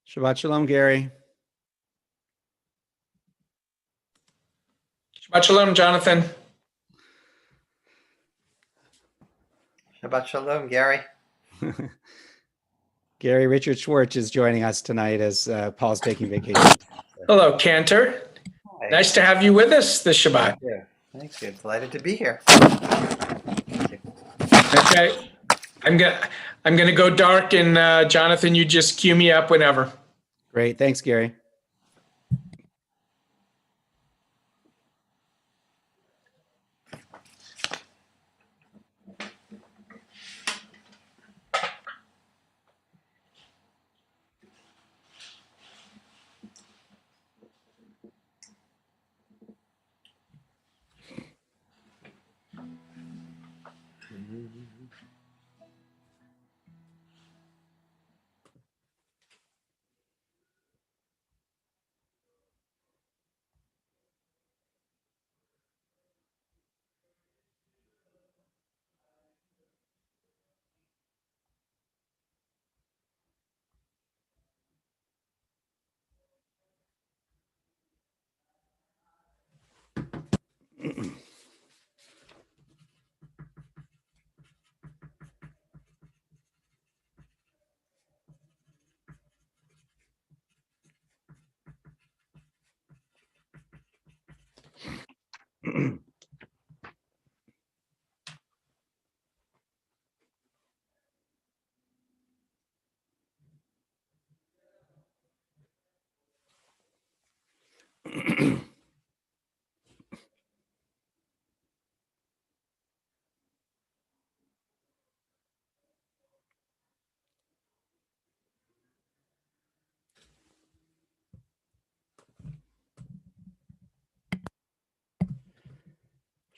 Shabbat Shalom, Gary. Shabbat Shalom, Jonathan. Shabbat Shalom, Gary. Gary, Richard Schwartz is joining us tonight as Paul's taking vacation. Hello, Cantor. Hi. Nice to have you with us this Shabbat. Thank you. Thank you. Delighted to be here. Okay. I'm gonna go dark, and Jonathan, you just cue me up whenever. Great. Thanks, Gary.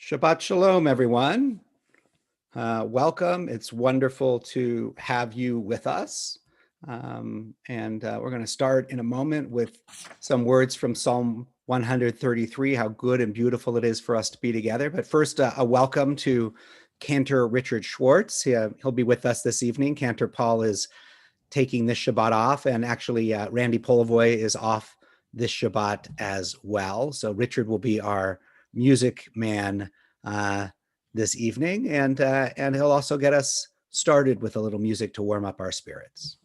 Shabbat Shalom, everyone. Welcome. It's wonderful to have you with us. We're going to start in a moment with some words from Psalm 133, how good and beautiful it is for us to be together. But first, a welcome to Cantor Richard Schwartz. He'll be with us this evening. Cantor Paul is taking this Shabbat off, and actually Randy Polivoy is off this Shabbat as well. So Richard will be our music man this evening, and he'll also get us started with a little music to warm up our spirits.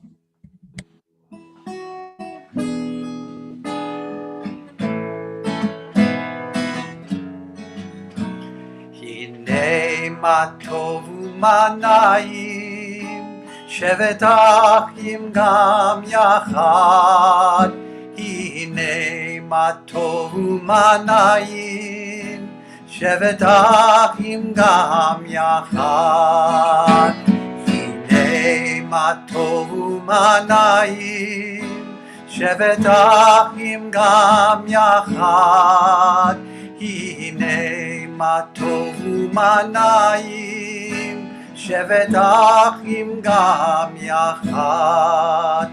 Hine ma tovu ma na'im, shevet achim gam yachad. Hine ma tovu ma na'im, shevet achim gam yachad. Hine ma tovu ma na'im, shevet achim gam yachad. Hine ma tovu ma na'im, shevet achim gam yachad.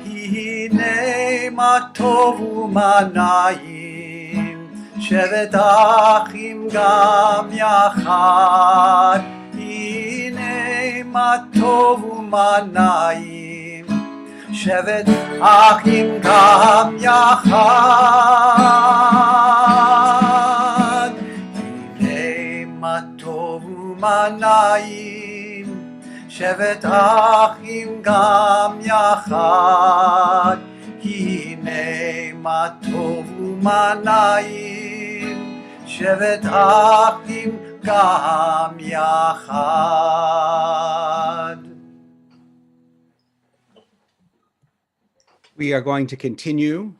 Hine ma tovu ma na'im, shevet achim gam yachad. Hine ma tovu ma na'im, shevet achim gam yachad. Hine ma tovu ma na'im, shevet achim gam yachad. Hine ma tovu ma na'im, shevet achim gam yachad. We are going to continue.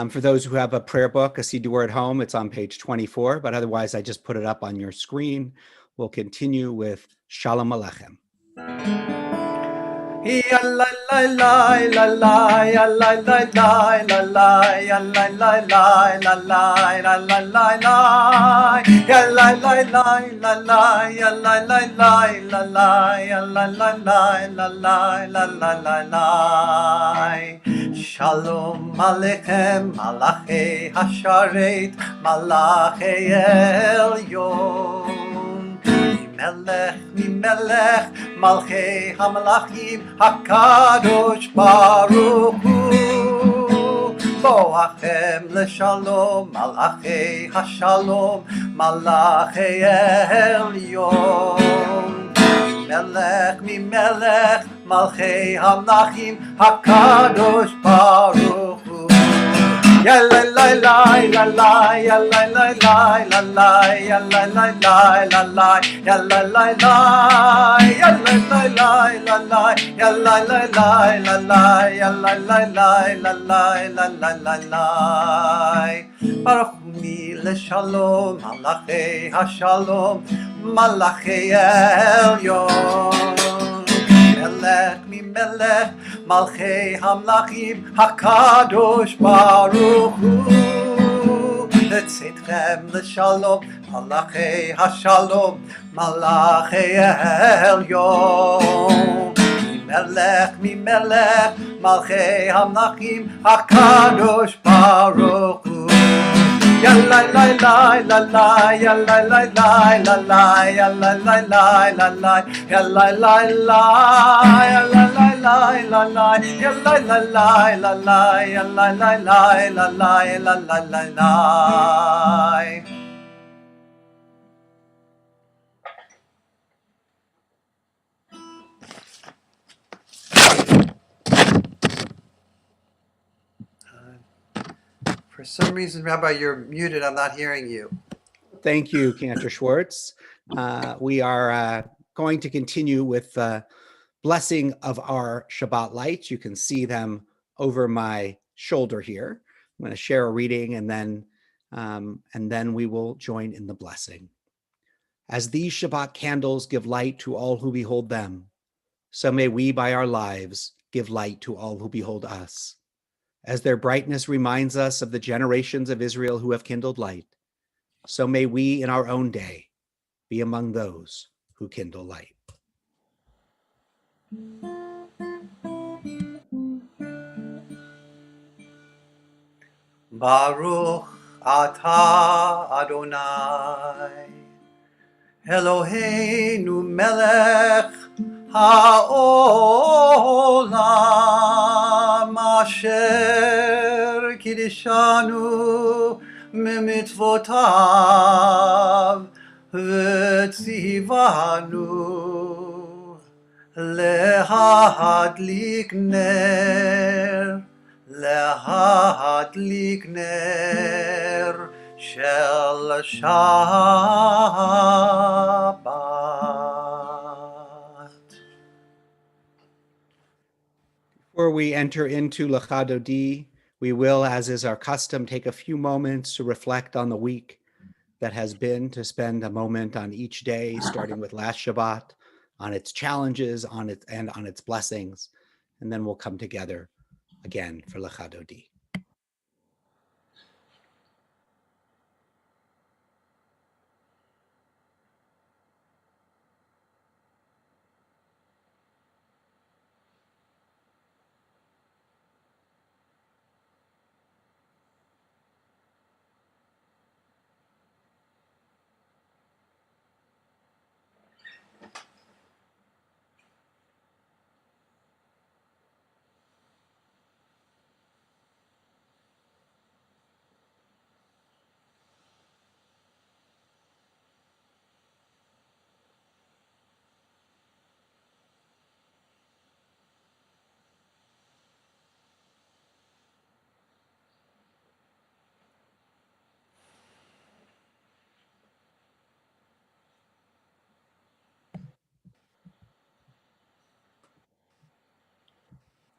For those who have a prayer book, a Siddur at home, it's on page 24, but otherwise I just put it up on your screen. We'll continue with Shalom Aleichem. Ya la la la la la ya la la la la la ya la la la la la la la la la ya la la la la la ya la la la la la ya la la la la la la la la la. Shalom Aleichem Malachei Hasharet Malachei Elyon. Melech Melech Malchei HaMelachim HaKadosh Baruch Hu. בואכם לשלום, מלאכי השלום, מלאכי העליון. מלך ממלך, מלכי המלכים, הקדוש ברוך הוא. Ya la la la la la ya la la la la la ya la la la la la ya la la la ya la la la la la ya la la la la la ya la la la la la la la la la Baruch mi leshalom malachei hashalom malachei elyon מלך ממלך מלכי המלכים הקדוש ברוך הוא לצאתכם לשלום מלאכי השלום מלאכי העליון ממלך ממלך מלכי המלכים הקדוש ברוך הוא Ya la la la la la ya la la la la la ya la la la la la ya la la la ya la la la la la ya la la la la la ya la la la la la ya la la la la For some reason, Rabbi, you're muted. I'm not hearing you. Thank you, Cantor Schwartz. We are going to continue with the blessing of our Shabbat lights. You can see them over my shoulder here. I'm going to share a reading and then we will join in the blessing. As these Shabbat candles give light to all who behold them, so may we by our lives give light to all who behold us. As their brightness reminds us of the generations of Israel who have kindled light, so may we in our own day be among those who kindle light. Baruch atah Adonai Eloheinu melech ha'olam asher kiddushanu mimitzvotav v'tzivanu lehadlik ner shel Shabbat. Before we enter into Lecha Dodi, we will, as is our custom, take a few moments to reflect on the week that has been, to spend a moment on each day, starting with last Shabbat, on its challenges, on its blessings, and then we'll come together again for Lecha Dodi.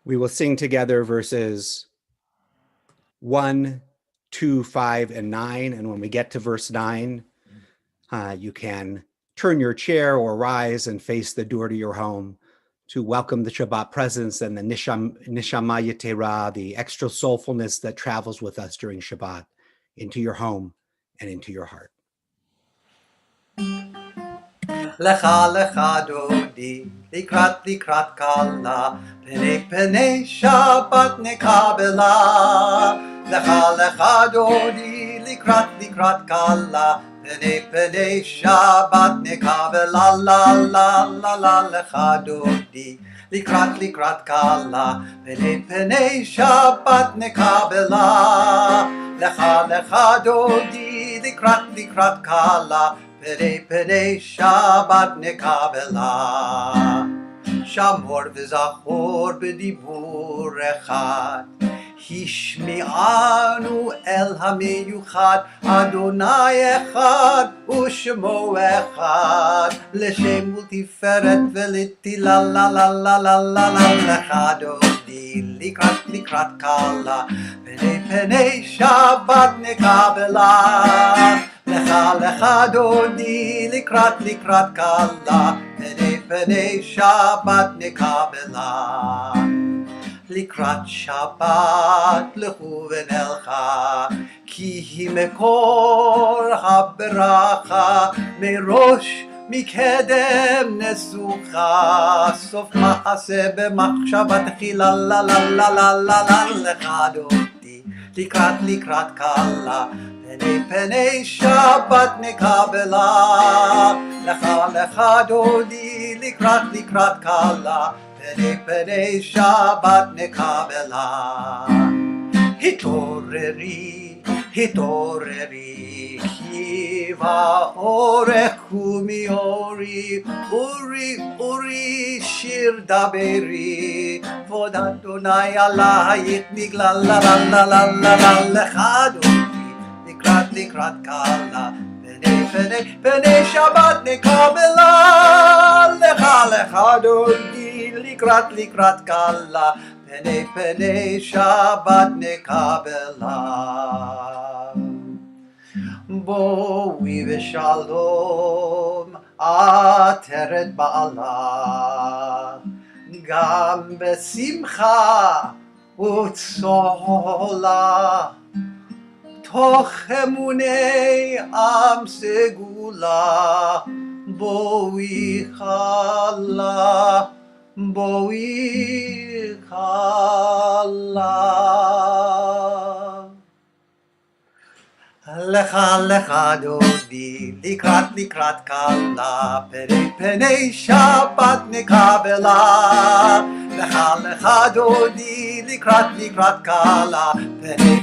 We will sing together verses 1, 2, 5, and 9. And when we get to verse 9, you can turn your chair or rise and face the door to your home to welcome the Shabbat presence and the Nishama Yetera, the extra soulfulness that travels with us during Shabbat, into your home and into your heart. Lecha lecha dodi, likrat likrat kala, penei penei Shabbat nekabela. Lecha lecha dodi, likrat likrat kala, penei penei Shabbat nekabela. La la la la lecha dodi, לקראת קלה, פני שבת נקבלה. לך דודי, לקראת קלה, פני שבת נקבלה. שמור וזכור בדיבור אחד, השמיענו אל המיוחד, אדוני אחד ושמו אחד, לשם ולתפארת ולתהילה לה לה לה לה לה לה. לך דודי, לקראת קלה, פני שבת נקבלה. לך דודי, לקראת קלה, פני שבת נקבלה. לקראת שבת לכו ונלכה, כי היא מקור הברכה, מראש מקדם נסוכה, סוף מעשה במחשבה תחילה לה לה לה לה לה לה. לך דודי, לקראת קלה, פני שבת נקבלה. לך דודי, לקראת קלה, פני שבת נקבלה. התעוררי, כי באורך קומי אורי, שיר דברי, כבוד אדוני עלייך נגלה לה לה לה לה לה. לך דודי, לקראת קלה, פני שבת נקבלה. לך דודי, לקראת קלה, פני שבת נקבלה. בואי ושלום עטרת בעלה, גם בשמחה וצהלה, תוך אמוני עם סגולה. בואי חלה, בואי חלה. לך דודי, לקראת קלה, פני שבת נקבלה. לך דודי, לקראת קלה,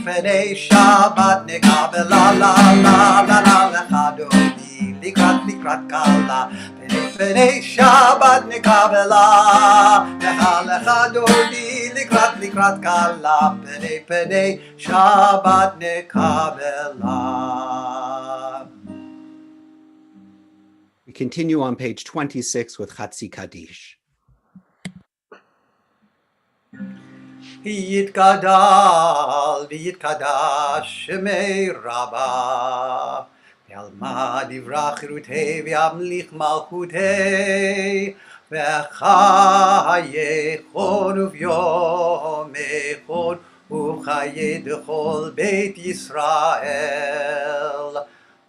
פני שבת נקבלה. לה לה לה לה. לך דודי, לקראת קלה, פני שבת נקבלה. לך דודי, לקראת קלה, פני שבת נקבלה. We continue on page 26 with Chatzi Kaddish. יתגדל ויתקדש שמי רבה, ועלמא דברה חירותי וימליך מלכותי, וחיי חון וביום חון וחיי דכל בית ישראל.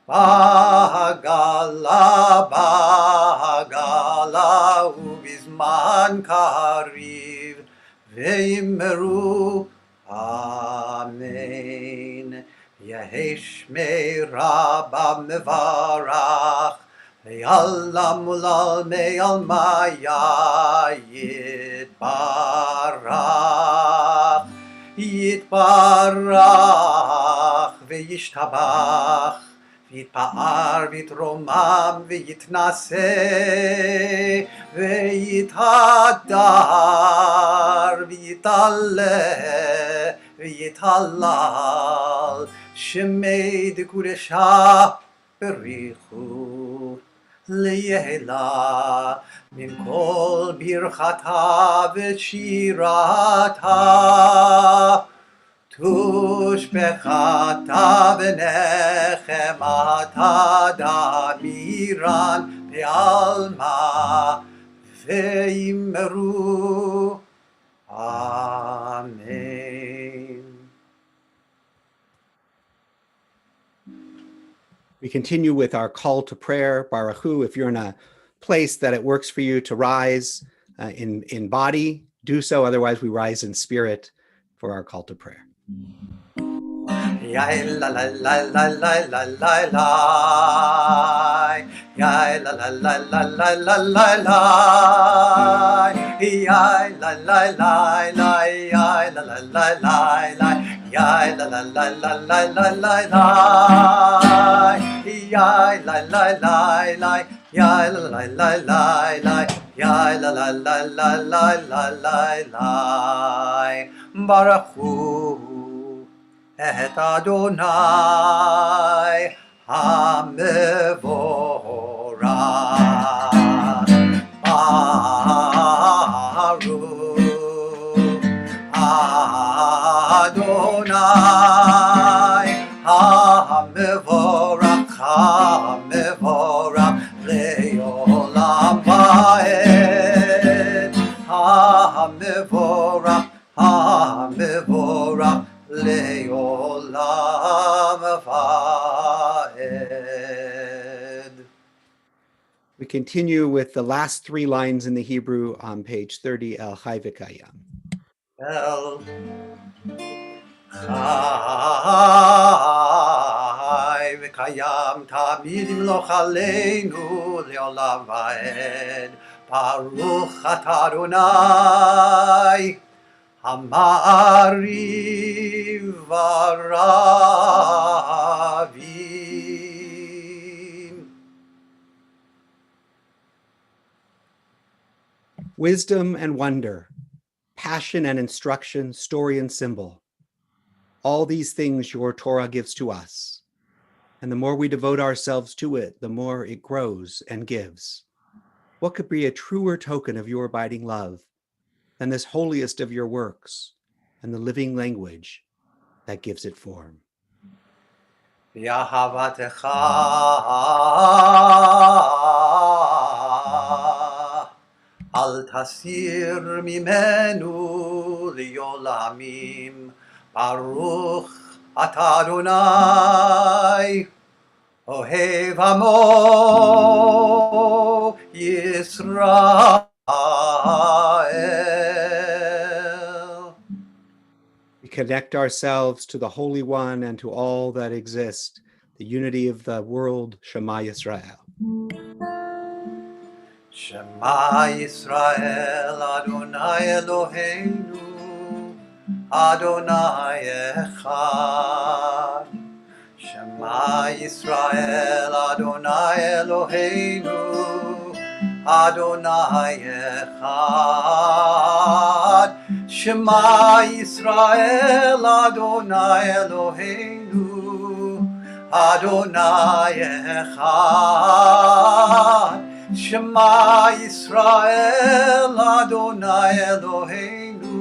בעגלה ובזמן קריב, ואמרו אמן. יהי שמי רבה מברך, ויעלם מולל מעלמיה יתברך וישתבח, ויתפאר ויתרומם ויתנשא ויתהדר ויתעלה ויתהלל, שמי דקודשה בריחו ליהלה, מן כל ברכתה ושירתה, תושבחתה ונחמתה דמירן בעלמא, ואמרו אמן. We continue with our call to prayer, Baruch Hu. If you're in a place that it works for you to rise in body, do so. Otherwise, we rise in spirit for our call to prayer. Yai la la la la la la la la. Yai la la la la la la la la. Yai la la la la. Yai la la la la la. Yai la la la la la la la la. Yai la la la la. Yai la la la la la. Yai la la la la la la la la. Baruch Hu et Adonai HaMevorach Baruch Adonai HaMevorach HaMevorach Le'olam Va'ed HaMevorach HaMevorach Le'olam Va'ed. We continue with the last three lines in the Hebrew on page 30, El Chai V'Kayam. El Chai V'Kayam Tamid Yimloch Aleinu Le'olam Va'ed. Baruch Atah Adonai Hamari Varavim. Wisdom and wonder, passion and instruction, story and symbol. All these things your Torah gives to us. And the more we devote ourselves to it, the more it grows and gives. What could be a truer token of your abiding love than this holiest of your works and the living language that gives it form? V'ahavatecha al tasir mimenu li'olamim. Baruch Atah Adonai Ohev Amo Yisrael. We connect ourselves to the Holy One and to all that exist, the unity of the world, Shema Yisrael. Shema Yisrael Adonai Eloheinu Adonai Echad. Shema Yisrael Adonai Eloheinu Adonai Echad. Shema Yisrael Adonai Eloheinu Adonai Echad. Shema Yisrael Adonai Eloheinu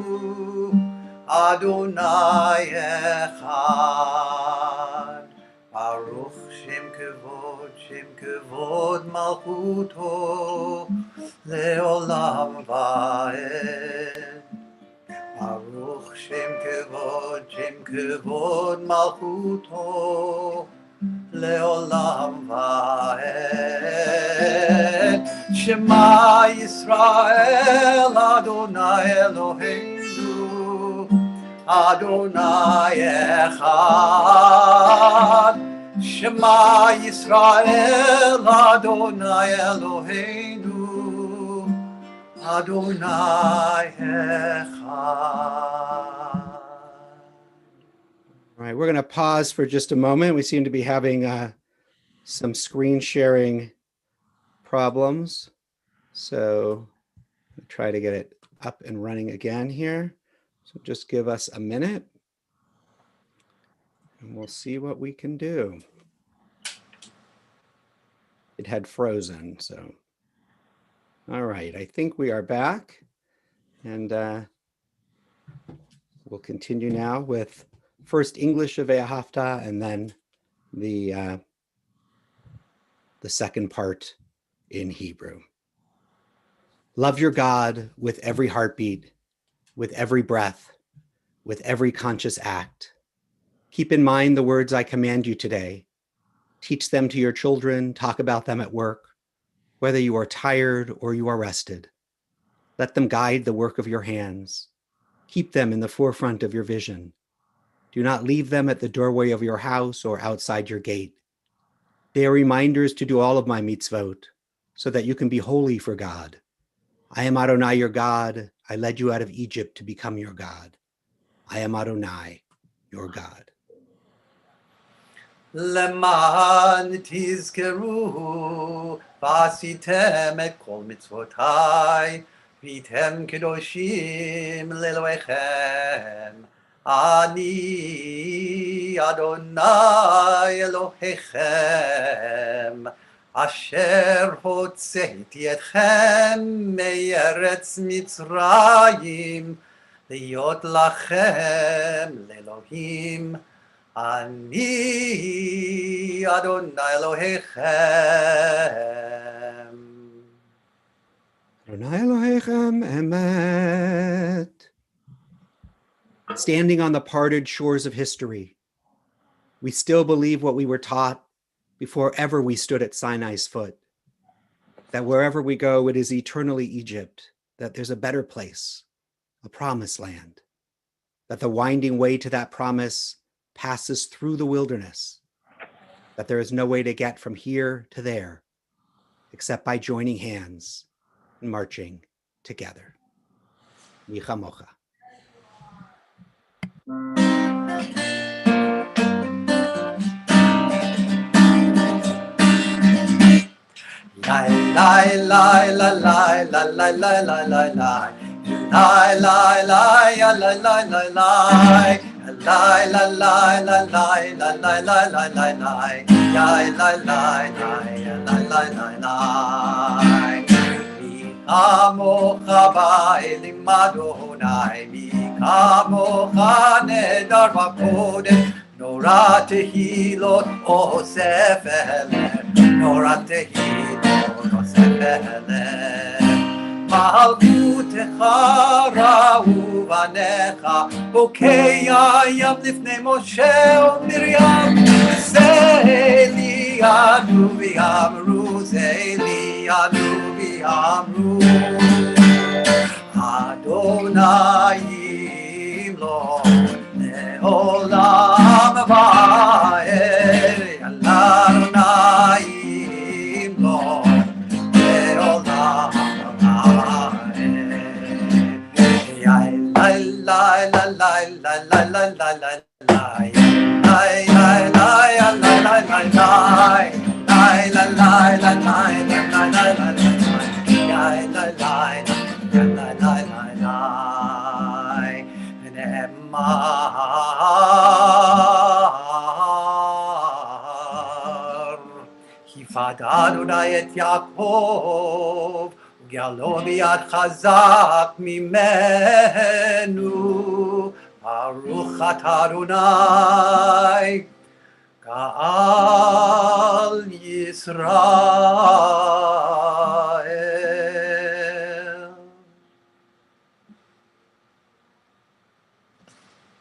Adonai Echad. Baruch Shem Kevod Malchuto Le'olam Va'ed. Baruch Shem Kevod Malchuto Le'olam Va'ed. Shema Yisrael Adonai Eloheinu Adonai Echad. Shema Yisrael Adonai Eloheinu Adonai Echad. All right, we're going to pause for just a moment. We seem to be having some screen sharing problems. So I'll try to get it up and running again here. So just give us a minute and we'll see what we can do. It had frozen, so. All right, I think we are back and we'll continue now with first English of Ve'ahavta and then the second part in Hebrew. Love your God with every heartbeat, with every breath, with every conscious act. Keep in mind the words I command you today. Teach them to your children, talk about them at work, whether you are tired or you are rested. Let them guide the work of your hands. Keep them in the forefront of your vision. Do not leave them at the doorway of your house or outside your gate. They are reminders to do all of my mitzvot, so that you can be holy for God. I am Adonai, your God. I led you out of Egypt to become your God. I am Adonai, your God. למען תזכרו ועשיתם את כל מצוותיי והייתם קדושים לאלוהיכם. אני אדוני אלוהיכם אשר הוצאתי אתכם מארץ מצרים להיות לכם לאלוהים. אני אדוני אלוהיכם. Adonai Elohechem Emet. Standing on the parted shores of history, we still believe what we were taught before ever we stood at Sinai's foot, that wherever we go, it is eternally Egypt, that there's a better place, a promised land, that the winding way to that promise passes through the wilderness, that there is no way to get from here to there except by joining hands and marching together. Michamocha. Lai lai lai la lai la lai lai lai lai lai lai lai lai lai lai lai lai lai la lai la lai la lai lai lai lai lai lai lai lai lai lai lai lai mi kamocha ba'elim Adonai mi kamocha nedar v'kodesh Nora tehilot osef elem Nora tehilot osef elem Malkutecha ra'u banecha Bokeya yam lifnei Moshe u'Miriam Ze'eli anu v'yamru Ze'eli anu v'yamru Adonai yimlok Olam va'ed Adonai yimlok Olam va'ed La la la la la la la la la la La la la la la la la la La la la la la la la la la יפעד אדוני את יעקב וגאלו ביד חזק ממנו ברוך אתה אדוני גאל ישראל.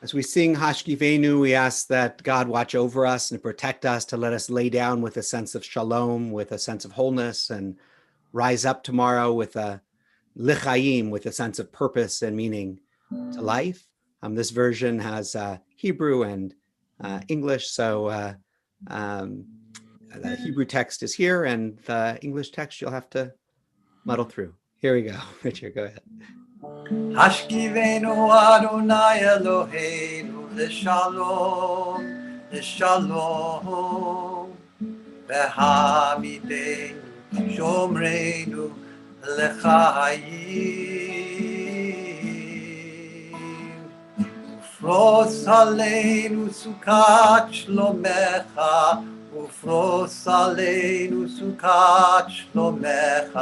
As we sing Hashkivenu, we ask that God watch over us and protect us, to let us lay down with a sense of shalom, with a sense of wholeness, and rise up tomorrow with a lichaim, with a sense of purpose and meaning to life. This version has Hebrew and English, so the Hebrew text is here, and the English text you'll have to muddle through. Here we go. Richard, go ahead. השכיבנו אדוני אלוהינו לשלום, לשלום, והעמידנו שומרנו לחיים. ופרוס עלינו סוכת שלומך, ופרוס עלינו סוכת שלומך.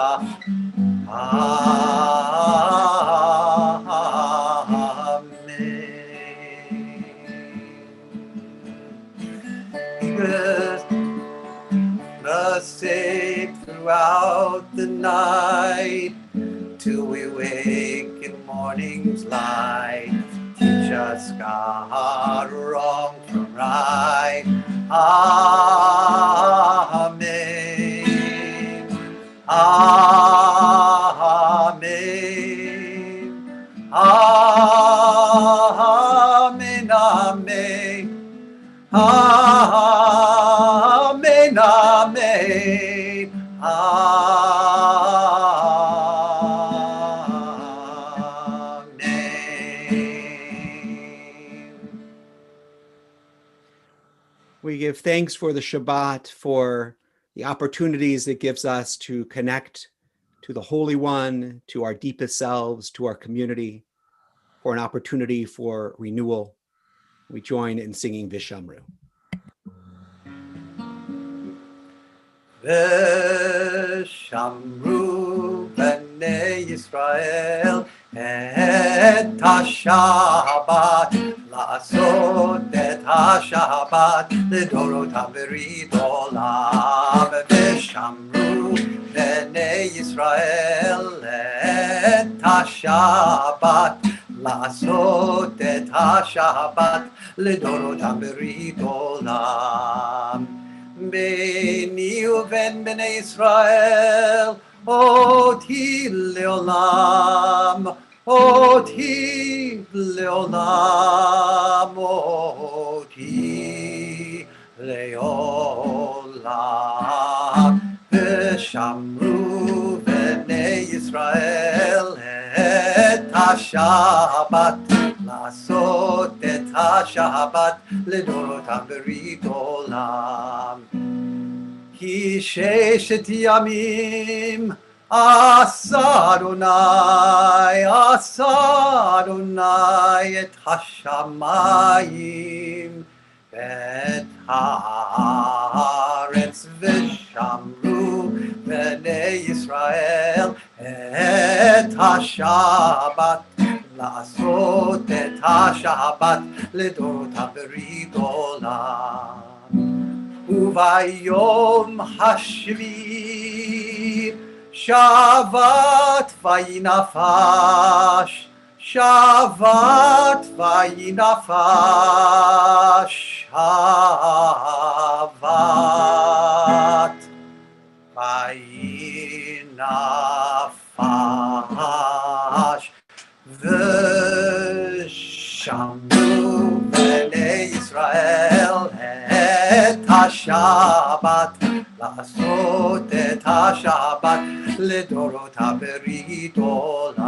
Us safe throughout the night till we wake in morning's light. Teach us, God, wrong from right. Amen. Amen. Amen. Amen. We give thanks for the Shabbat, for the opportunities it gives us to connect to the Holy One, to our deepest selves, to our community, for an opportunity for renewal. We join in singing Vishamru. ושמרו בני ישראל את השבת, לעשות את השבת לדורותם ברית עולם. ושמרו בני ישראל את השבת, לעשות את השבת לדורותם ברית עולם. ביני ובין בני ישראל אותי לעולם, אותי לעולם, אותי לעולם. ושמרו בני ישראל את השבת, לעשות את השבת לדורותם ברית עולם. כי ששת ימים עשה אדוני, עשה אדוני את השמיים ואת הארץ, ושמרו בני ישראל את השבת, לעשות את השבת לדורותם ברית עולם. וביום השביעי שבת וינפש, שבת וינפש, שבת וינפש. ושמרו בני ישראל את השבת, לעשות את השבת לדורותם ברית עולם.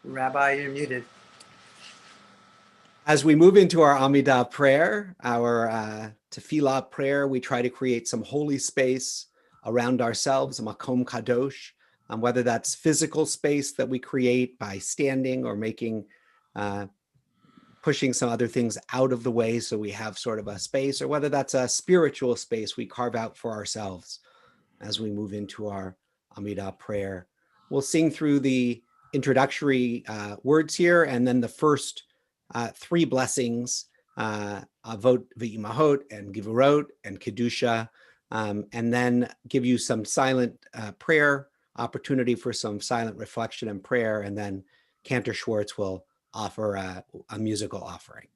Rabbi, you're muted. As we move into our Amidah prayer, our tefillah prayer, we try to create some holy space around ourselves, a makom kadosh, whether that's physical space that we create by standing or making, pushing some other things out of the way so we have sort of a space, or whether that's a spiritual space we carve out for ourselves as we move into our Amidah prayer. We'll sing through the introductory words here, and then the first three blessings, Avot v'imahot and Givurot and Kedusha, and then give you some silent prayer opportunity for some silent reflection and prayer, and then Cantor Schwartz will offer a musical offering.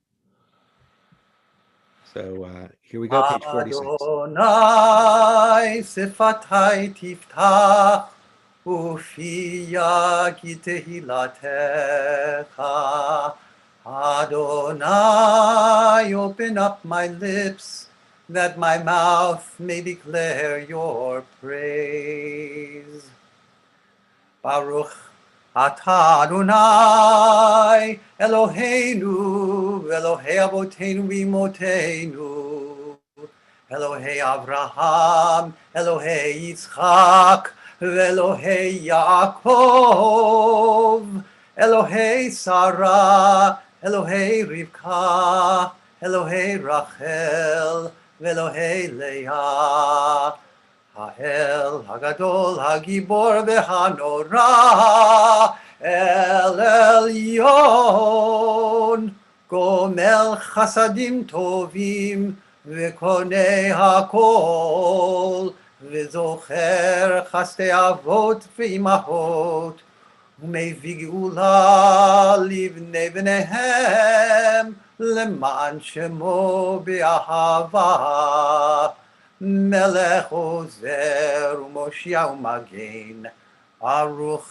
So here we go, page 46. Adonai sifatai tiftach Ufi yagi tehilatecha. Adonai, open up my lips, that my mouth may declare your praise. Baruch atah Adonai, Eloheinu, Elohei Avoteinu v'imotenu, Elohei Avraham, Elohei Yitzchak, Elohei Yaakov, Elohei Sarah, Elohei Rivka, Elohei Rachel, Elohei Leah, Ha'el Hagadol Hagibor v'Hanora, El Elyon, Gomel Chasadim Tovim, V'konei Hakol, V'zocher Chastei Avot v'imahot, Umevig Ula livnei b'nehem leman shemo be'ahava, Melech ozer u'moshia u'magen, Baruch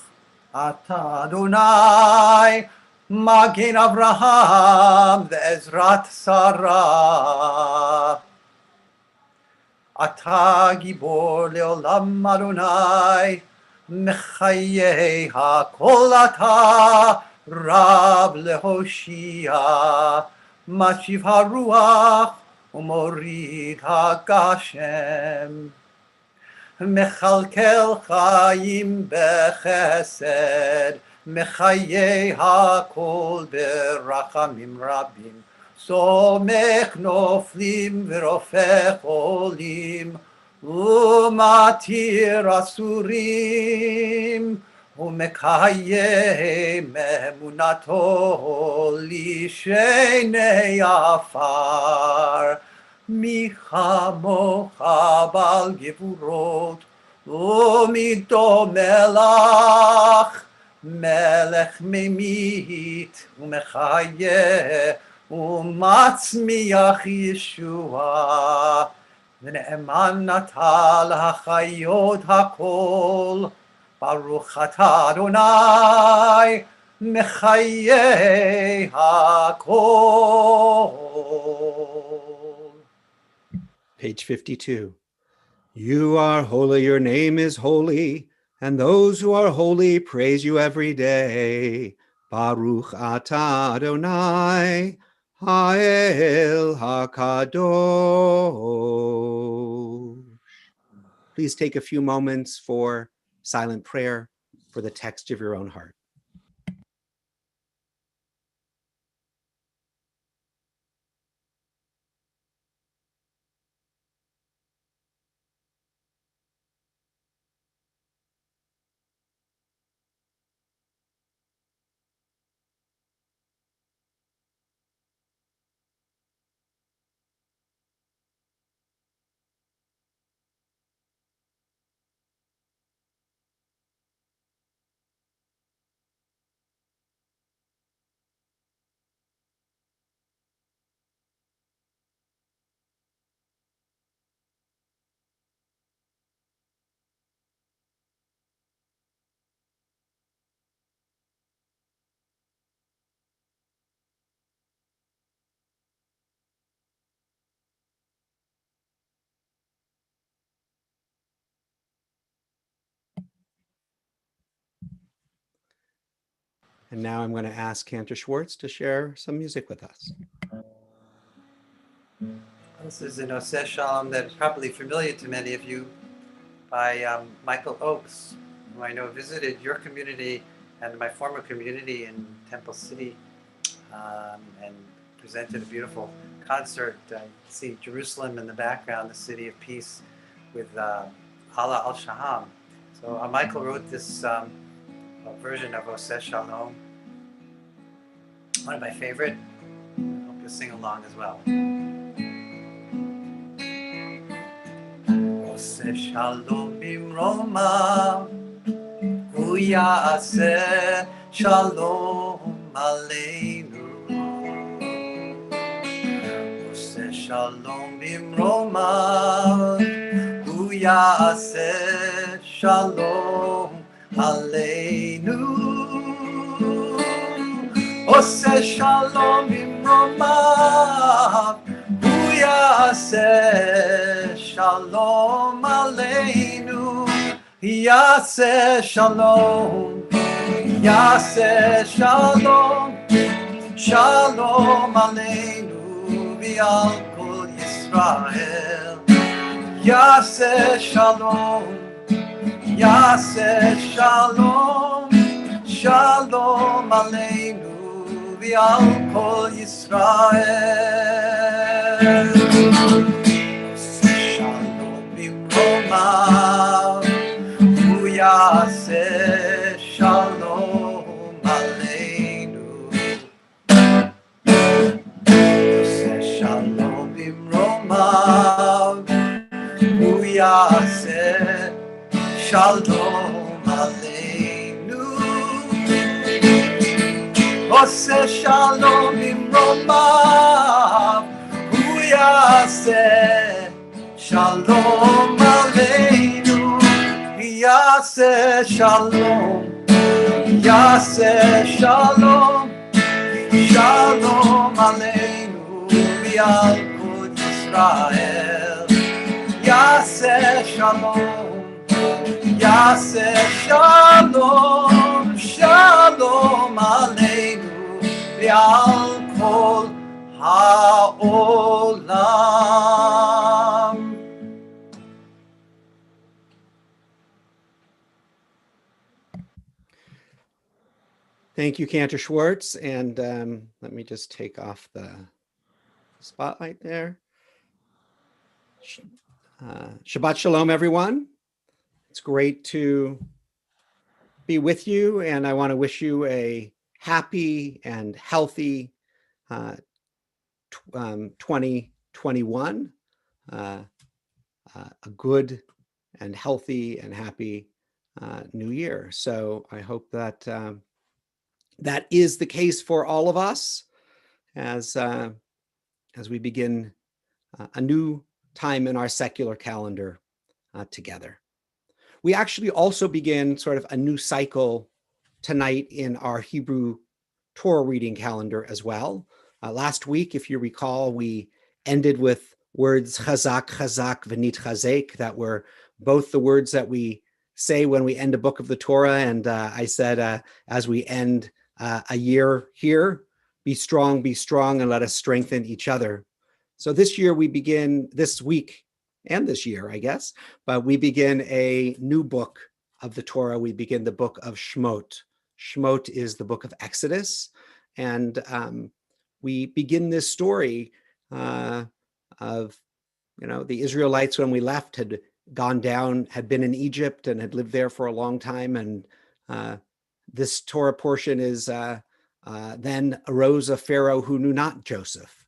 atah Adonai Magen Avraham ve'ezrat Sarah. Ata gibor leolam Adonai, Mechayei hakol ata, Rab lehoshia, Machiv haruach, Umorid hagashem. Mechalkel chayim bechesed, Mechayei hakol berachamim rabim. סומך נופלים ורופא חולים ומתיר אסורים ומקיים אמונתו לשני עפר מי כמוך בעל גבורות ומיתו מלך מלך ממית ומחיה ומצמיח ישועה, ונאמן אתה להחיות הכל, ברוך אתה אדוני, מחיי הכל. Page 52. You are holy, your name is holy, and those who are holy praise you every day. Baruch atah Adonai, Ha'el HaKadosh. Please take a few moments for silent prayer for the text of your own heart. And now I'm going to ask Cantor Schwartz to share some music with us. This is an Oseh Shalom that is probably familiar to many of you by Michael Oakes, who I know visited your community and my former community in Temple City and presented a beautiful concert. See Jerusalem in the background, the city of peace, with Allah al-Shaham. So Michael wrote this version of Oseh Shalom, one of my favorite. I hope you'll sing along as well. Oseh Shalom bimromav, hu ya'aseh shalom aleinu. Oseh Shalom bimromav, hu ya'aseh shalom aleinu. Oseh Shalom bimromav, hu ya'aseh shalom aleinu. Ya'aseh shalom, ya'aseh shalom, shalom aleinu v'al kol Yisrael. Ya'aseh shalom, ya'aseh shalom, shalom aleinu v'al kol Yisrael. Shalom bimromav, hu ya'aseh shalom aleinu. Shalom bimromav, hu ya'aseh shalom aleinu. Oseh Shalom bimromav, hu ya'aseh shalom aleinu. Ya'aseh shalom, ya'aseh shalom, עלינו ועל כל ישראל. יעשה שלום, יעשה שלום, שלום עלינו ועל כל העולם. Thank you, Cantor Schwartz. And let me just take off the spotlight there. Shabbat Shalom, everyone. It's great to be with you, and I want to wish you a happy and healthy 2021, a good and healthy and happy new year. So I hope that that is the case for all of us as we begin a new time in our secular calendar together. We actually also begin sort of a new cycle tonight in our Hebrew Torah reading calendar as well. Last week, if you recall, we ended with words chazak, chazak, v'nit chazek, that were both the words that we say when we end a book of the Torah. And I said, as we end a year here, be strong, and let us strengthen each other. So this year we begin, this week and this year, I guess, but we begin a new book of the Torah. We begin the book of Shmot. Shmot is the book of Exodus. And we begin this story of, the Israelites when we left had gone down, had been in Egypt and had lived there for a long time. And this Torah portion is then arose a Pharaoh who knew not Joseph,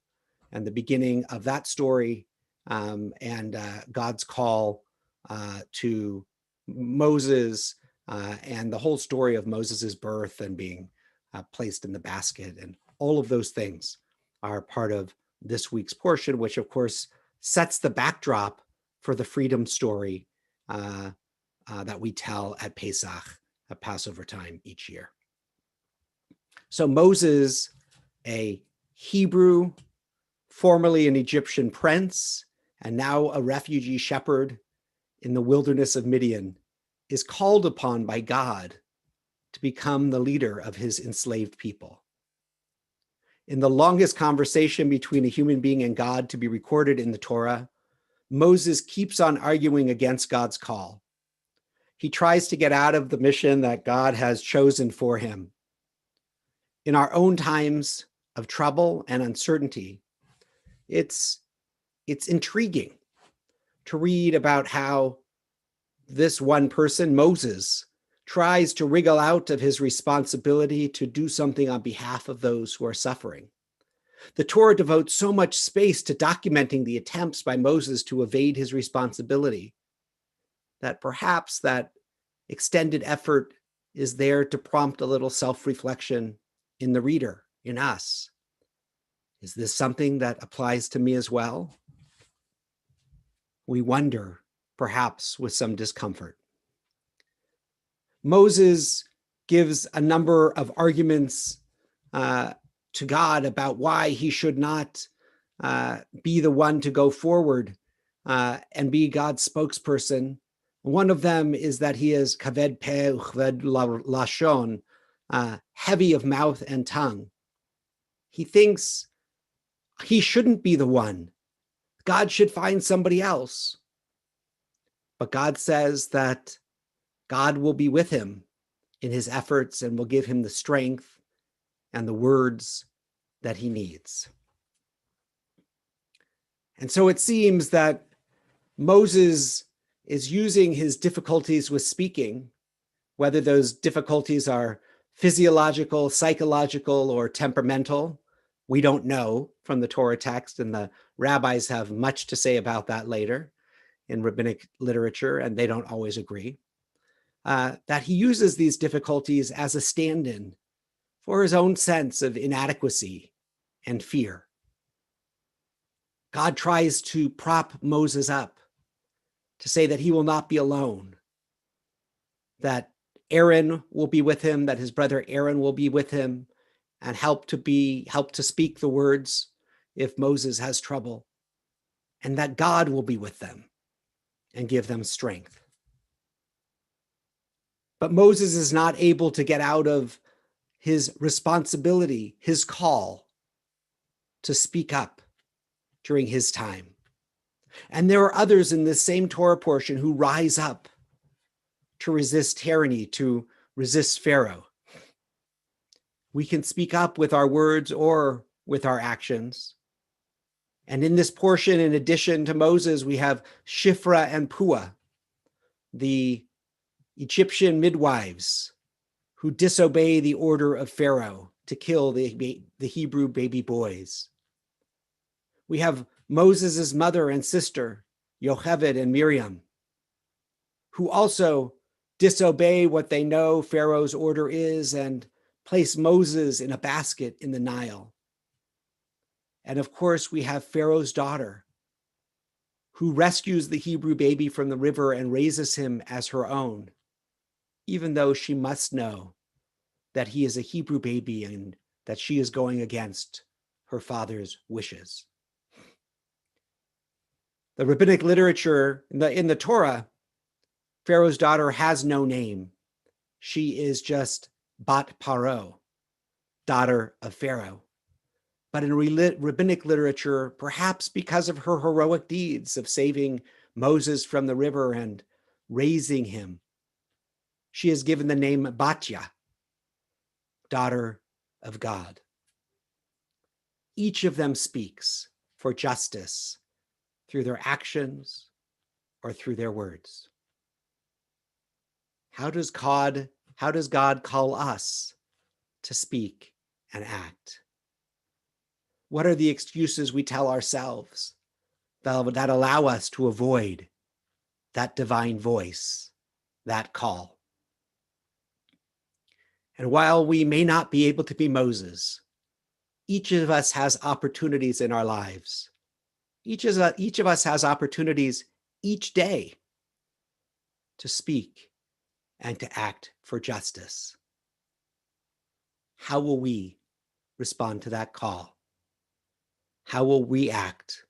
and the beginning of that story and God's call to Moses and the whole story of Moses's birth and being placed in the basket. And all of those things are part of this week's portion, which of course sets the backdrop for the freedom story that we tell at Pesach, at Passover time each year. So Moses, a Hebrew, formerly an Egyptian prince, and now a refugee shepherd in the wilderness of Midian, is called upon by God to become the leader of his enslaved people. In the longest conversation between a human being and God to be recorded in the Torah, Moses keeps on arguing against God's call. He tries to get out of the mission that God has chosen for him. In our own times of trouble and uncertainty, it's intriguing to read about how this one person, Moses, tries to wriggle out of his responsibility to do something on behalf of those who are suffering. The Torah devotes so much space to documenting the attempts by Moses to evade his responsibility that perhaps that extended effort is there to prompt a little self-reflection in the reader, in us. Is this something that applies to me as well? We wonder, perhaps with some discomfort. Moses gives a number of arguments to God about why he should not be the one to go forward and be God's spokesperson. One of them is that he is kaved peh uchved lashon, heavy of mouth and tongue. He thinks he shouldn't be the one. God should find somebody else. But God says that God will be with him in his efforts and will give him the strength and the words that he needs. And so it seems that Moses is using his difficulties with speaking, whether those difficulties are physiological, psychological, or temperamental. We don't know from the Torah text, and the rabbis have much to say about that later in rabbinic literature, and they don't always agree, that he uses these difficulties as a stand-in for his own sense of inadequacy and fear. God tries to prop Moses up, to say that he will not be alone, that Aaron will be with him, that his brother Aaron will be with him, and help to speak the words if Moses has trouble, and that God will be with them and give them strength. But Moses is not able to get out of his responsibility, his call to speak up during his time. And there are others in this same Torah portion who rise up to resist tyranny, to resist Pharaoh. We can speak up with our words or with our actions. And in this portion, in addition to Moses, we have Shifra and Puah, the Egyptian midwives who disobey the order of Pharaoh to kill the Hebrew baby boys. We have Moses' mother and sister, Yocheved and Miriam, who also disobey what they know Pharaoh's order is and place Moses in a basket in the Nile. And of course, we have Pharaoh's daughter, who rescues the Hebrew baby from the river and raises him as her own, even though she must know that he is a Hebrew baby and that she is going against her father's wishes. The rabbinic literature in the Torah, Pharaoh's daughter has no name. She is just Bat Paro, daughter of Pharaoh. But in rabbinic literature, perhaps because of her heroic deeds of saving Moses from the river and raising him, she is given the name Batya, daughter of God. Each of them speaks for justice through their actions or through their words. How does God call us to speak and act? What are the excuses we tell ourselves that allow us to avoid that divine voice, that call? And while we may not be able to be Moses, each of us has opportunities in our lives. Each of us has opportunities each day to speak and to act for justice. How will we respond to that call? How will we act?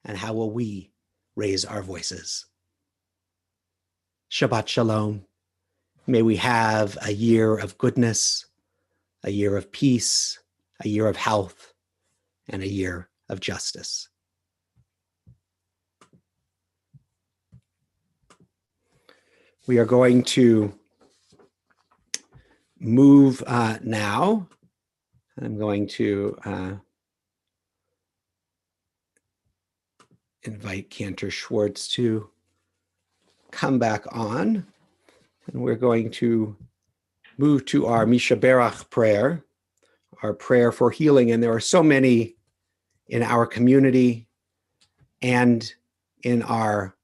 And how will we raise our voices? Shabbat Shalom. May we have a year of goodness, a year of peace, a year of health, and a year of justice. We are going to move now. I'm going to invite Cantor Schwartz to come back on. And we're going to move to our Misha Berach prayer, our prayer for healing. And there are so many in our community and in our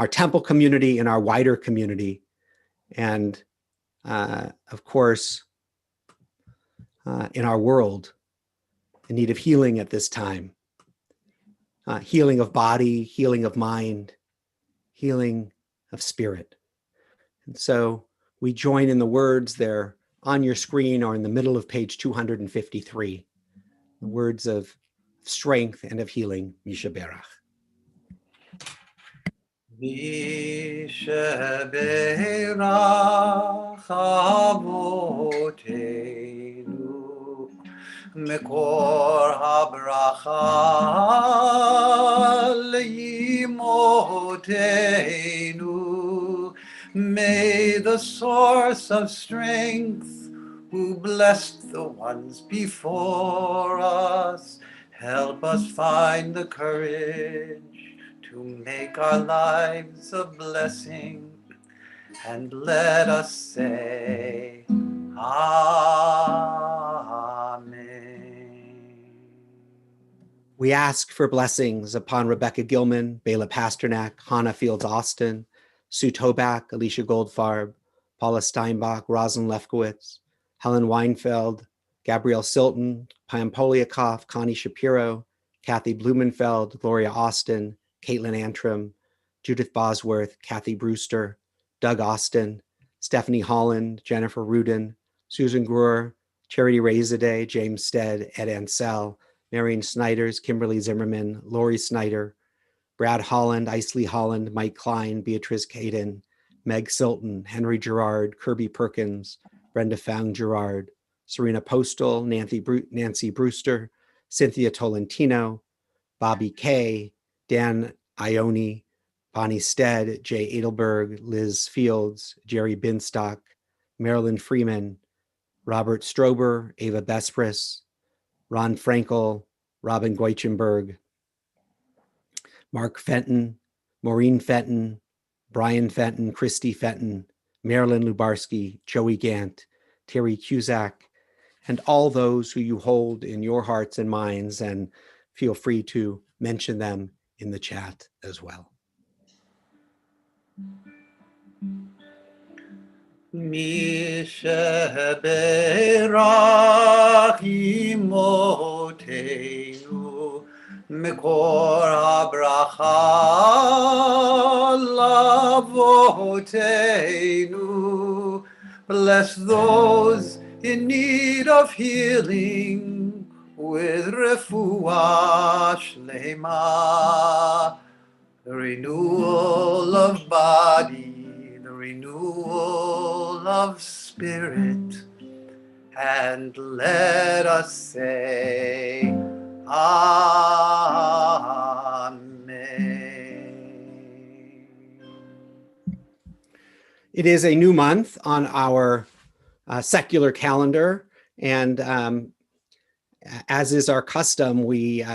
temple community, in our wider community. And of course, in our world, in need of healing at this time. Healing of body, healing of mind, healing of spirit. And so we join in the words there on your screen or in the middle of page 253, the words of strength and of healing, Misha Berach. Misha Berach Avotenu Mekor habracha leimotenu. May the source of strength, who blessed the ones before us, help us find the courage to make our lives a blessing, and let us say, Amen. We ask for blessings upon Rebecca Gilman, Bela Pasternak, Hannah Fields Austin, Sue Toback, Alicia Goldfarb, Paula Steinbach, Rosalind Lefkowitz, Helen Weinfeld, Gabrielle Silton, Pam Poliakoff, Connie Shapiro, Kathy Blumenfeld, Gloria Austin, Caitlin Antrim, Judith Bosworth, Kathy Brewster, Doug Austin, Stephanie Holland, Jennifer Rudin, Susan Gruer, Charity Razorday, James Stead, Ed Ansell, Marion Snyders, Kimberly Zimmerman, Lori Snyder, Brad Holland, Isley Holland, Mike Klein, Beatrice Caden, Meg Silton, Henry Gerard, Kirby Perkins, Brenda Fang Gerard, Serena Postal, Nancy Brewster, Cynthia Tolentino, Bobby Kay, Dan Ione, Bonnie Stead, Jay Edelberg, Liz Fields, Jerry Binstock, Marilyn Freeman, Robert Strober, Ava Bespris, Ron Frankel, Robin Goichenberg, Mark Fenton, Maureen Fenton, Brian Fenton, Christy Fenton, Marilyn Lubarsky, Joey Gant, Terry Cusack, and all those who you hold in your hearts and minds, and feel free to mention them in the chat as well. Mi sheberach imotenu mikor habracha lavotenu. Bless those in need of healing with refuah shlema, the renewal of body, the renewal of spirit, and let us say Amen. It is a new month on our secular calendar, and as is our custom, we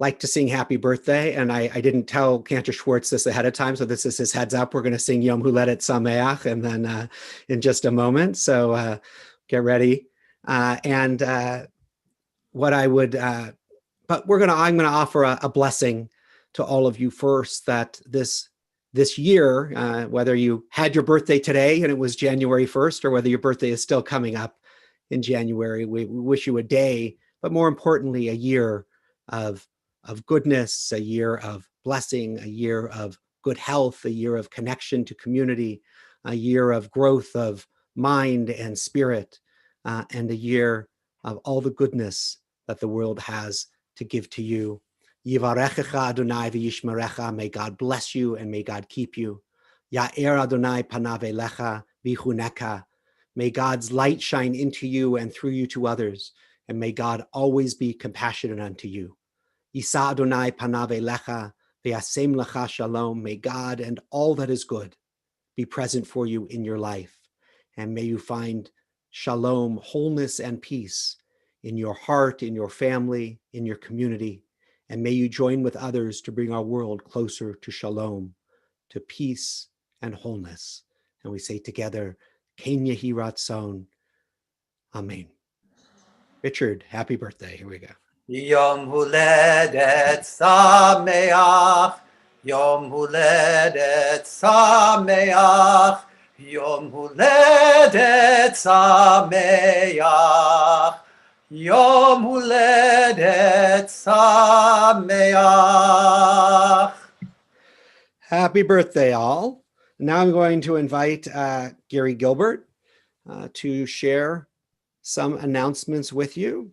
like to sing happy birthday, and I didn't tell Cantor Schwartz this ahead of time, so this is his heads up. We're going to sing Yom Huledet Sameach, and then in just a moment, so get ready. What I would, but I'm going to offer a blessing to all of you first, that this year, whether you had your birthday today and it was January 1st, or whether your birthday is still coming up in January, we wish you a day, but more importantly, a year of goodness, a year of blessing, a year of good health, a year of connection to community, a year of growth of mind and spirit, and a year of all the goodness that the world has to give to you. Yivarechecha Adonai v'yishmerecha. May God bless you and may God keep you. Ya'er Adonai panav elecha v'chuneka. May God's light shine into you and through you to others, and may God always be compassionate unto you. Yisa Adonai panav elecha v'yasem lecha shalom. May God and all that is good be present for you in your life, and may you find shalom, wholeness, and peace in your heart, in your family, in your community. And may you join with others to bring our world closer to shalom, to peace and wholeness. And we say together, Ken Yehi Ratzon. Amen. Richard, happy birthday. Here we go. Yom Huledet Sameach, Yom Huledet Sameach, Yom Huledet Sameach, Yom Huledet Sameach. Happy birthday, all. Now I'm going to invite Gary Gilbert to share some announcements with you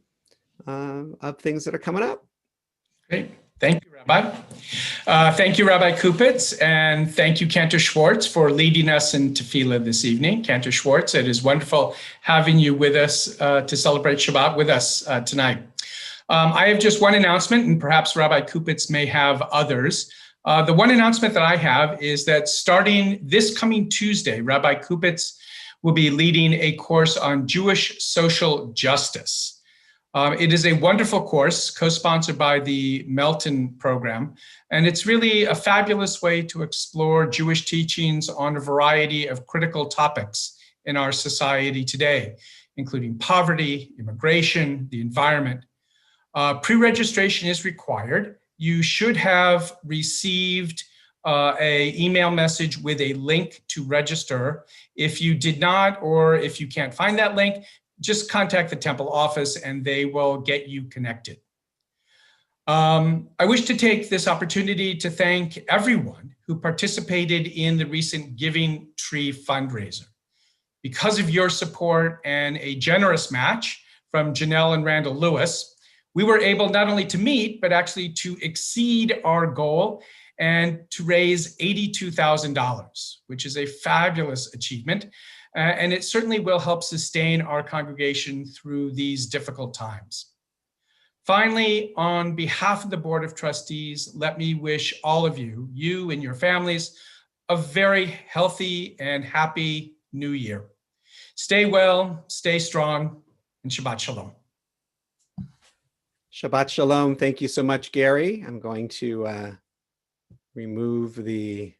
of things that are coming up. Great. Thank you, Rabbi. Thank you, Rabbi Kupitz, and thank you, Cantor Schwartz, for leading us in Tefillah this evening. Cantor Schwartz, it is wonderful having you with us to celebrate Shabbat with us tonight. I have just one announcement, and perhaps Rabbi Kupitz may have others. The one announcement that I have is that starting this coming Tuesday, Rabbi Kupitz will be leading a course on Jewish social justice. It is a wonderful course co-sponsored by the Melton program, and it's really a fabulous way to explore Jewish teachings on a variety of critical topics in our society today, including poverty, immigration, the environment. Pre-registration is required. You should have received an email message with a link to register. If you did not, or if you can't find that link, just contact the Temple office and they will get you connected. I wish to take this opportunity to thank everyone who participated in the recent Giving Tree fundraiser. Because of your support and a generous match from Janelle and Randall Lewis, we were able not only to meet, but actually to exceed our goal and to raise $82,000, which is a fabulous achievement. And it certainly will help sustain our congregation through these difficult times. Finally, on behalf of the Board of Trustees, let me wish all of you, you and your families, a very healthy and happy new year. Stay well, stay strong, and Shabbat Shalom. Shabbat Shalom. Thank you so much, Gary. I'm going to remove the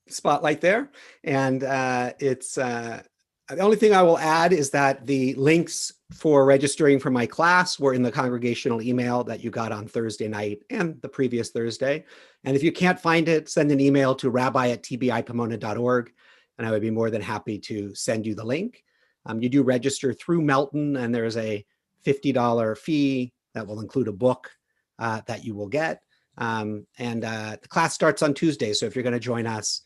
spotlight there. And the only thing I will add is that the links for registering for my class were in the congregational email that you got on Thursday night and the previous Thursday. And if you can't find it, send an email to rabbi@tbipomona.org, and I would be more than happy to send you the link. You do register through Melton, and there's a $50 fee that will include a book that you will get. The class starts on Tuesday, so if you're going to join us,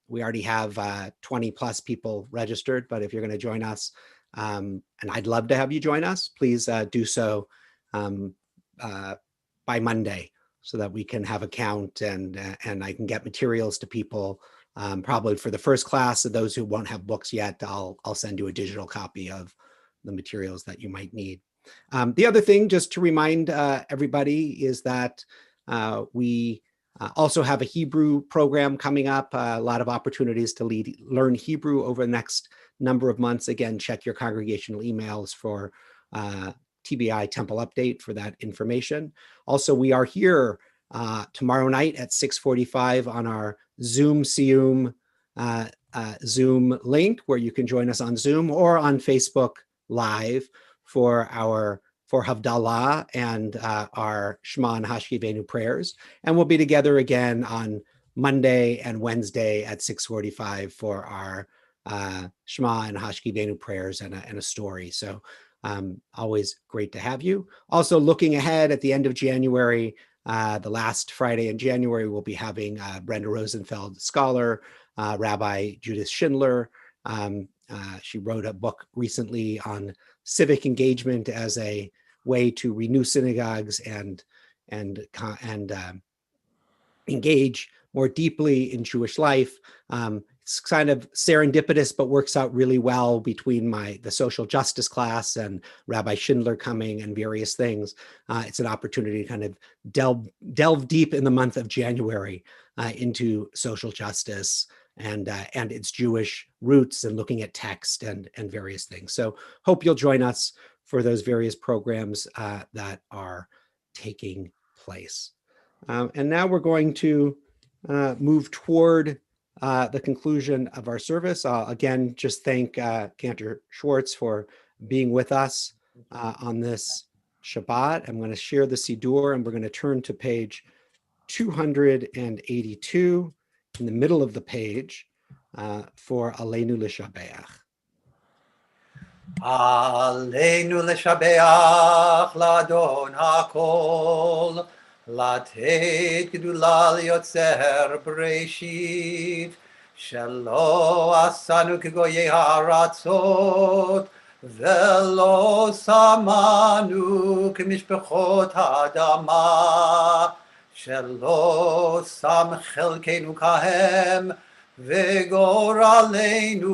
we already have 20 plus people registered, but if you're going to join us, and I'd love to have you join us, please do so by Monday so that we can have a count and I can get materials to people. Probably for the first class of those who won't have books yet, I'll send you a digital copy of the materials that you might need. The other thing, just to remind everybody, is that we also have a Hebrew program coming up, a lot of opportunities to learn Hebrew over the next number of months. Again, check your congregational emails for TBI Temple Update for that information. Also, we are here tomorrow night at 6:45 on our Zoom Zoom link, where you can join us on Zoom or on Facebook Live for Havdalah and our Shema and Hashkivenu prayers. And we'll be together again on Monday and Wednesday at 6:45 for our Shema and Hashkivenu prayers and a story. So always great to have you. Also, looking ahead at the end of January, the last Friday in January, we'll be having Brenda Rosenfeld scholar, Rabbi Judith Schindler. She wrote a book recently on civic engagement as a way to renew synagogues and engage more deeply in Jewish life. It's kind of serendipitous, but works out really well between the social justice class and Rabbi Schindler coming and various things. It's an opportunity to kind of delve deep in the month of January into social justice and its Jewish roots and looking at text and various things. So hope you'll join us for those various programs that are taking place. And now we're going to move toward the conclusion of our service. Again, just thank Cantor Schwartz for being with us on this Shabbat. I'm going to share the Siddur, and we're going to turn to page 282 in the middle of the page for Aleinu L'Shabeach. Aleinu l'shabeach l'Adon hakol, לתת גדולה ליוצר בראשית, שלא עשנו כגויי הארצות, ולא שמנו כמשפחות האדמה, שלא שם חלקנו כהם, וגורלנו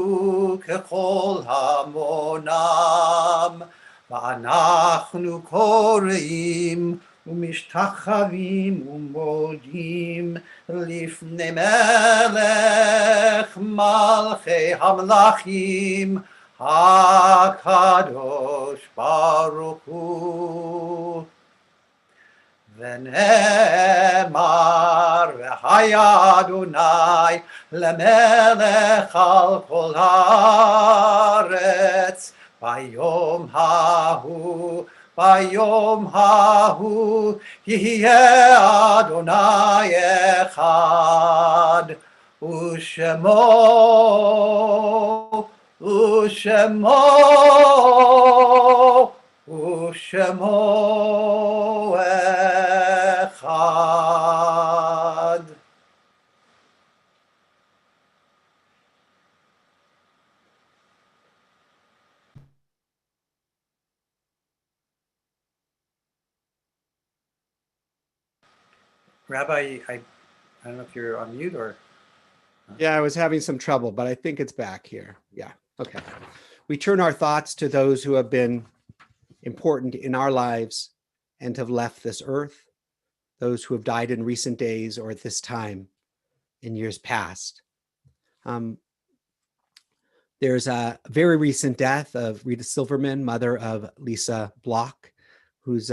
ככל המונם. ואנחנו קוראים ומשתחווים ומודים לפני מלך מלכי המלכים הקדוש ברוך הוא. ונאמר והיה אדוני למלך על כל הארץ ביום ההוא ביום ההוא יהיה אדוני אחד ושמו אחד. Rabbi, I don't know if you're on mute or. Yeah, I was having some trouble, but I think it's back here. Yeah. Okay. We turn our thoughts to those who have been important in our lives and have left this earth, those who have died in recent days or at this time in years past. There's a very recent death of Rita Silverman, mother of Lisa Block, whose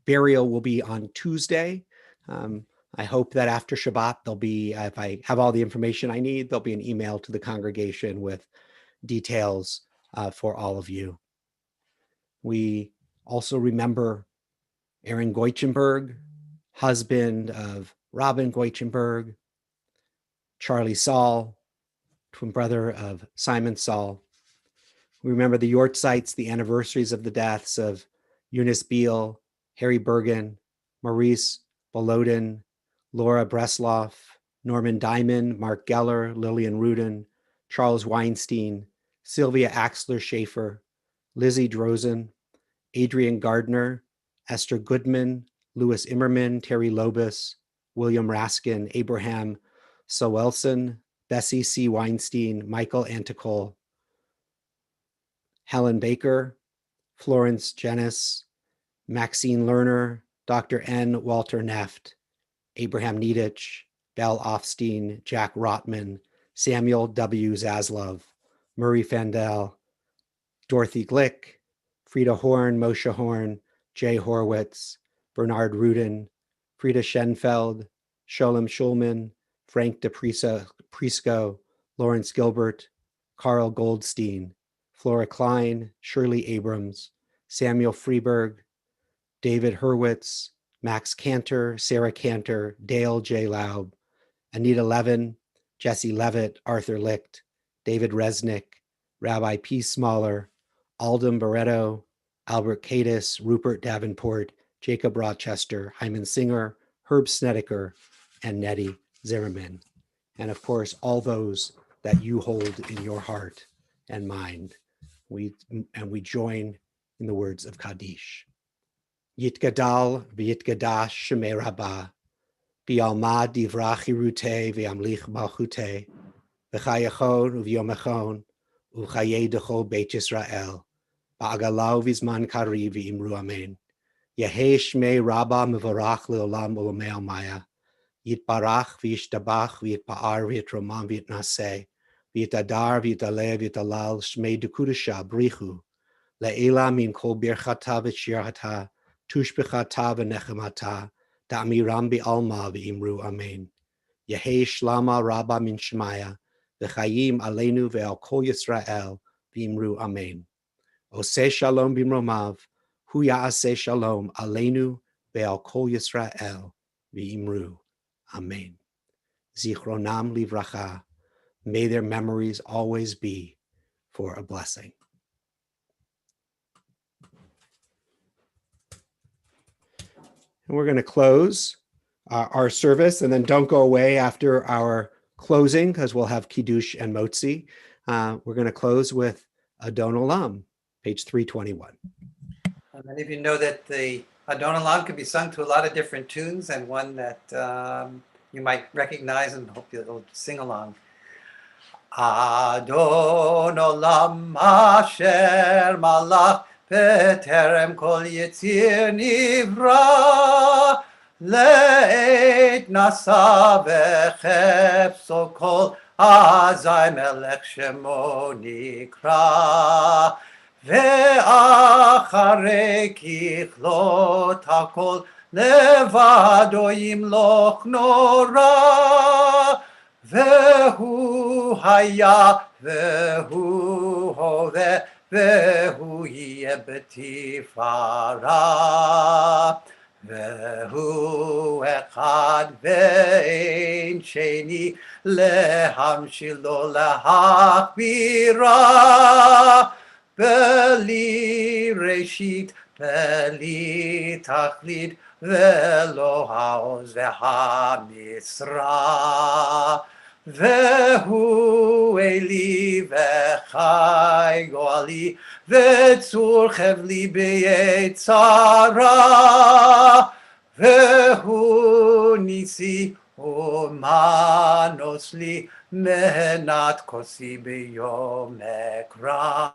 burial will be on Tuesday. I hope that after Shabbat, there'll be, if I have all the information I need, there'll be an email to the congregation with details for all of you. We also remember Aaron Goichenberg, husband of Robin Goichenberg, Charlie Saul, twin brother of Simon Saul. We remember the Yortzites, the anniversaries of the deaths of Eunice Beale, Harry Bergen, Maurice Bolodin, Laura Bresloff, Norman Diamond, Mark Geller, Lillian Rudin, Charles Weinstein, Sylvia Axler Schaefer, Lizzie Drozen, Adrian Gardner, Esther Goodman, Louis Immerman, Terry Lobus, William Raskin, Abraham Sowelson, Bessie C. Weinstein, Michael Anticol, Helen Baker, Florence Jenis, Maxine Lerner, Dr. N. Walter Neft, Abraham Nedich, Belle Offstein, Jack Rotman, Samuel W. Zaslov, Murray Fandel, Dorothy Glick, Frida Horn, Moshe Horn, Jay Horwitz, Bernard Rudin, Frida Schenfeld, Sholem Schulman, Frank DePrisco, Lawrence Gilbert, Carl Goldstein, Flora Klein, Shirley Abrams, Samuel Freeberg, David Hurwitz, Max Cantor, Sarah Cantor, Dale J. Laub, Anita Levin, Jesse Levitt, Arthur Licht, David Resnick, Rabbi P. Smaller, Alden Barreto, Albert Cadis, Rupert Davenport, Jacob Rochester, Hyman Singer, Herb Snedeker, and Nettie Zimmerman. And of course, all those that you hold in your heart and mind. We join in the words of Kaddish. Yitgadal v'yitgadash shemei rabbah, bi'alma divrach hirutei v'yamlich malchutei, v'chayachon u'v'yomachon, u'chayei dechol Beit Yisrael, ba'agalau v'zman kari v'imru amen. Yehei shmei rabbah mevorach le'olam u'lamei almaya, yitbarach v'yishtabach v'yitpa'ar v'yitromam v'yitnaseh, v'yitadar v'yitaleh v'yitalal shmei dekudasha brichu, le'ela min kol birchata v'shirata, tushbechata v'nechemata, ta'amiram bi'alma v'imru amen. Yehei shlama rabba min shemaya, v'chayim aleinu ve'al kol Yisrael v'imru amen. Oseh shalom b'imromav, hu ya'aseh shalom aleinu ve'al kol Yisrael v'imru amen. Zichronam livracha, may their memories always be for a blessing. And we're going to close our service, and then don't go away after our closing because we'll have Kiddush and Motzi. We're going to close with Adon Olam, page 321. Many of you know that the Adon Olam can be sung to a lot of different tunes, and one that you might recognize and hope you'll sing along. Adon Olam asher malach בטרם כל יציר נברא, לעת נשא וחפצו כל אזי מלך שמו נקרא, ואחרי ככלות הכל לבדו ימלוך נורא, והוא היה והוא הווה והוא יהיה בתפארה, והוא אחד ואין שני, להמשילו להכבירה, בלי ראשית בלי תכלית, ולא העוז והמשרה. והוא אלי וחי גואלי, וצור חבלי ביצרה, והוא ניסי ומנוס לי מנת כוסי ביום אקרא.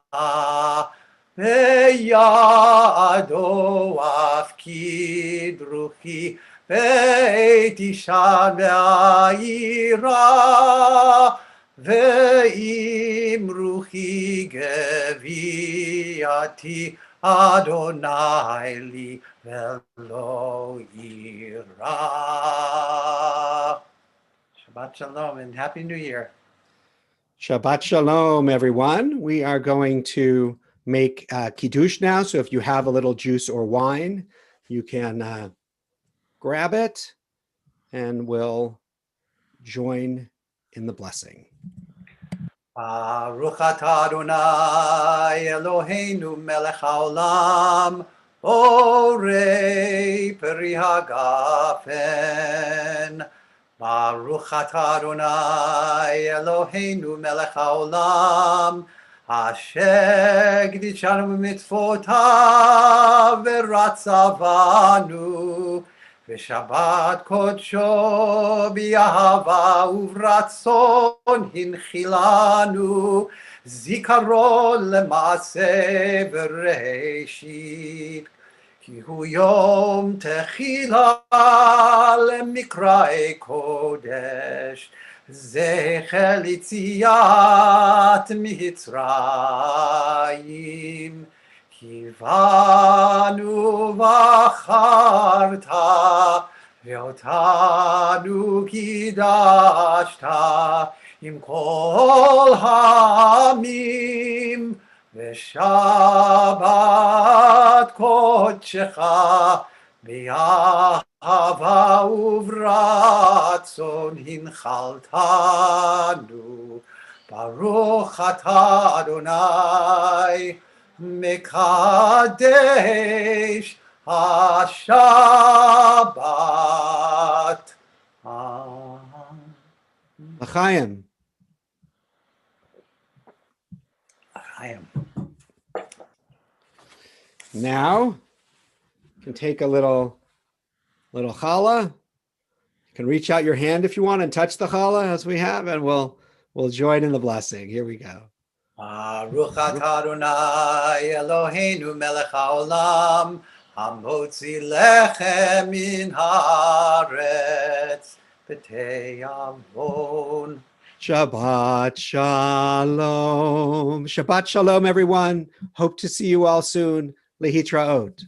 בידו אפקיד רוחי בית אישה בעירה, ואם רוחי גוויעתי אדוני לי ולא יירא. Shabbat Shalom and Happy New Year. Shabbat Shalom, everyone. We are going to make Kiddush now. So if you have a little juice or wine, you can grab it and we'll join in the blessing. Baruch atah Adonai Eloheinu melech haolam, borei peri hagafen. Baruch atah Adonai Eloheinu melech haolam, asher gdishanu b'mitzvotav v'ratzavanu, v'shabbat kodsho b'yahava uvratzon hinchilanu, zikaron lema'aseh v'reishit. כי הוא יום תחילה למקראי קודש, זכר ליציאת מצרים. כי באנו בחרת, ואותנו קידשת עם כל העמים, ושבת קודשך באהבה וברצון הנחלתנו. ברוך אתה אדוני מקדש השבת. L'chaim. Now, you can take a little challah. You can reach out your hand if you want and touch the challah as we have, and we'll join in the blessing. Here we go. Baruch atah Adonai Eloheinu melech haolam, hamotzi lechem min haaretz b'te'avon. Shabbat Shalom. Shabbat Shalom, everyone. Hope to see you all soon. Lehitraot.